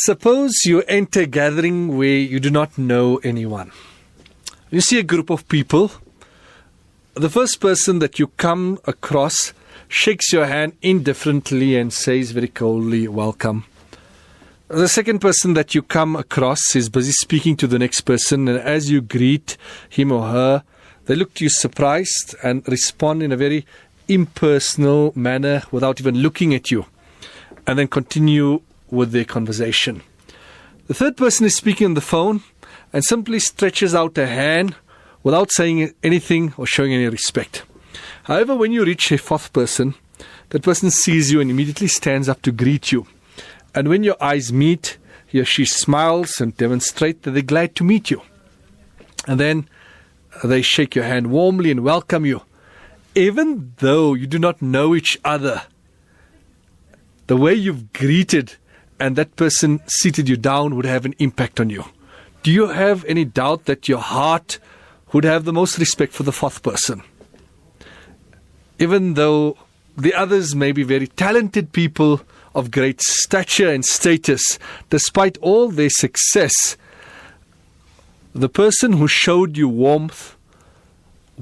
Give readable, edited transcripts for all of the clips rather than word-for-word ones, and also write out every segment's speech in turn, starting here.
Suppose you enter a gathering where you do not know anyone. You see a group of people. The first person that you come across shakes your hand indifferently and says very coldly, "Welcome." The second person that you come across is busy speaking to the next person, and as you greet him or her, they look to you surprised and respond in a very impersonal manner without even looking at you, and then continue with their conversation. The third person is speaking on the phone and simply stretches out a hand without saying anything or showing any respect. However, when you reach a fourth person, that person sees you and immediately stands up to greet you. And when your eyes meet, he or she smiles and demonstrates that they're glad to meet you. And then they shake your hand warmly and welcome you. Even though you do not know each other, the way you've greeted and that person seated you down would have an impact on you. Do you have any doubt that your heart would have the most respect for the fourth person? Even though the others may be very talented people of great stature and status, despite all their success, the person who showed you warmth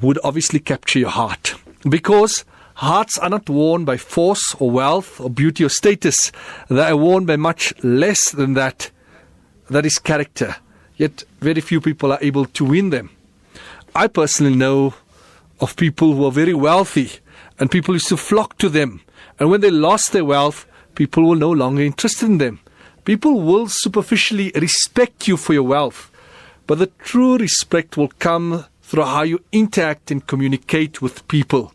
would obviously capture your heart. Because hearts are not won by force or wealth or beauty or status. They are won by much less than that. That is character. Yet very few people are able to win them. I personally know of people who are very wealthy and people used to flock to them. And when they lost their wealth, people were no longer interested in them. People will superficially respect you for your wealth, but the true respect will come through how you interact and communicate with people.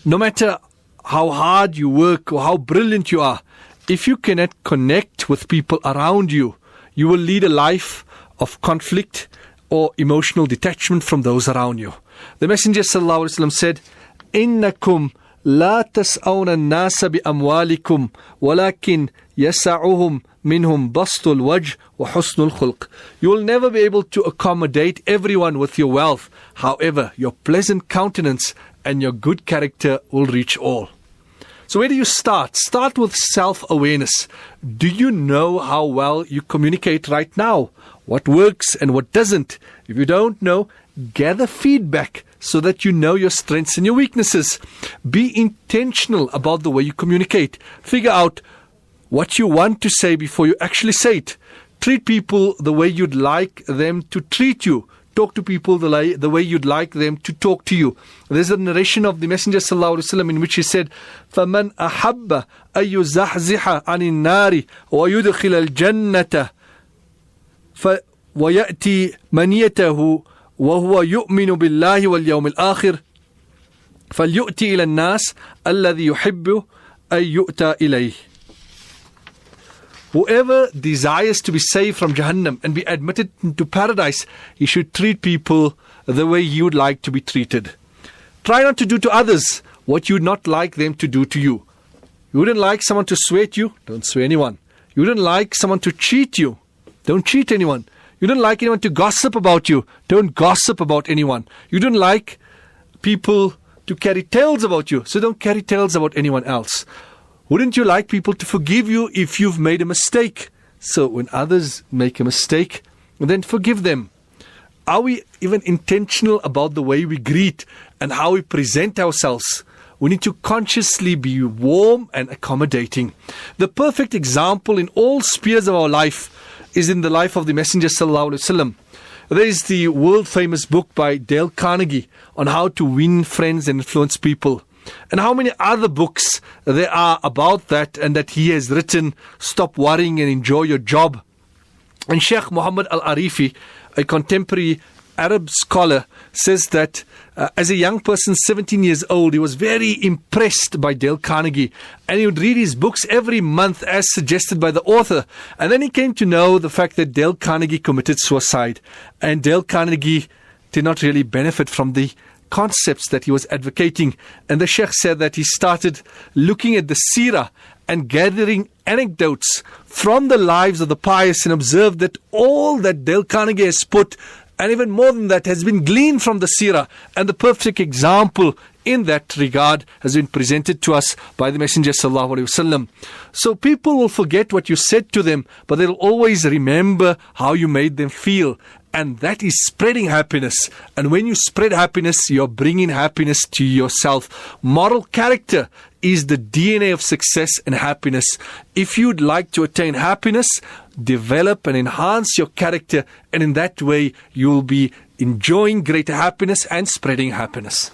No matter how hard you work or how brilliant you are, if you cannot connect with people around you, you will lead a life of conflict or emotional detachment from those around you. The Messenger ﷺ said, "Innakum la tas'awna an-nasa bi amwalikum, walakin yasa'uhum minhum bastul wajh wa husnul khulq." You will never be able to accommodate everyone with your wealth. However, your pleasant countenance and your good character will reach all. So where do you start? Start with self-awareness. Do you know how well you communicate right now? What works and what doesn't? If you don't know, gather feedback so that you know your strengths and your weaknesses. Be intentional about the way you communicate. Figure out what you want to say before you actually say it. Treat people the way you'd like them to treat you. Talk to people the way you'd like them to talk to you. There's a narration of the Messenger ﷺ in which he said, فَمَنْ أَحَبَّ أَن يُزَحْزِحَ عَنِ النَّارِ وَيُدْخِلَ الْجَنَّةَ وَيَأْتِي مَنِيَتَهُ وَهُوَ يُؤْمِنُ بِاللَّهِ وَالْيَوْمِ الْآخِرِ فَلْيُؤْتِ إِلَى النَّاسِ الَّذِي يُحِبُّ أَن يُؤْتَى إِلَيْهِ. Whoever desires to be saved from Jahannam and be admitted into paradise, he should treat people the way you would like to be treated. Try not to do to others what you would not like them to do to you. You wouldn't like someone to swear at you? Don't swear anyone. You wouldn't like someone to cheat you? Don't cheat anyone. You don't like anyone to gossip about you? Don't gossip about anyone. You don't like people to carry tales about you, so don't carry tales about anyone else. Wouldn't you like people to forgive you if you've made a mistake? So when others make a mistake, then forgive them. Are we even intentional about the way we greet and how we present ourselves? We need to consciously be warm and accommodating. The perfect example in all spheres of our life is in the life of the Messenger ﷺ. There is the world-famous book by Dale Carnegie on how to win friends and influence people. And how many other books there are about that and that he has written. Stop worrying and enjoy your job. And Sheikh Muhammad Al-Arifi, a contemporary Arab scholar, says that as a young person, 17 years old, he was very impressed by Dale Carnegie. And he would read his books every month as suggested by the author. And then he came to know the fact that Dale Carnegie committed suicide. And Dale Carnegie did not really benefit from the concepts that he was advocating. And the Sheikh said that he started looking at the seerah and gathering anecdotes from the lives of the pious and observed that all that Dale Carnegie has put, and even more than that, has been gleaned from the seerah. And the perfect example in that regard has been presented to us by the Messenger sallallahu alaihi wasallam. So people will forget what you said to them, but they'll always remember how you made them feel. And that is spreading happiness. And when you spread happiness, you're bringing happiness to yourself. Moral character is the DNA of success and happiness. If you'd like to attain happiness, develop and enhance your character. And in that way, you'll be enjoying greater happiness and spreading happiness.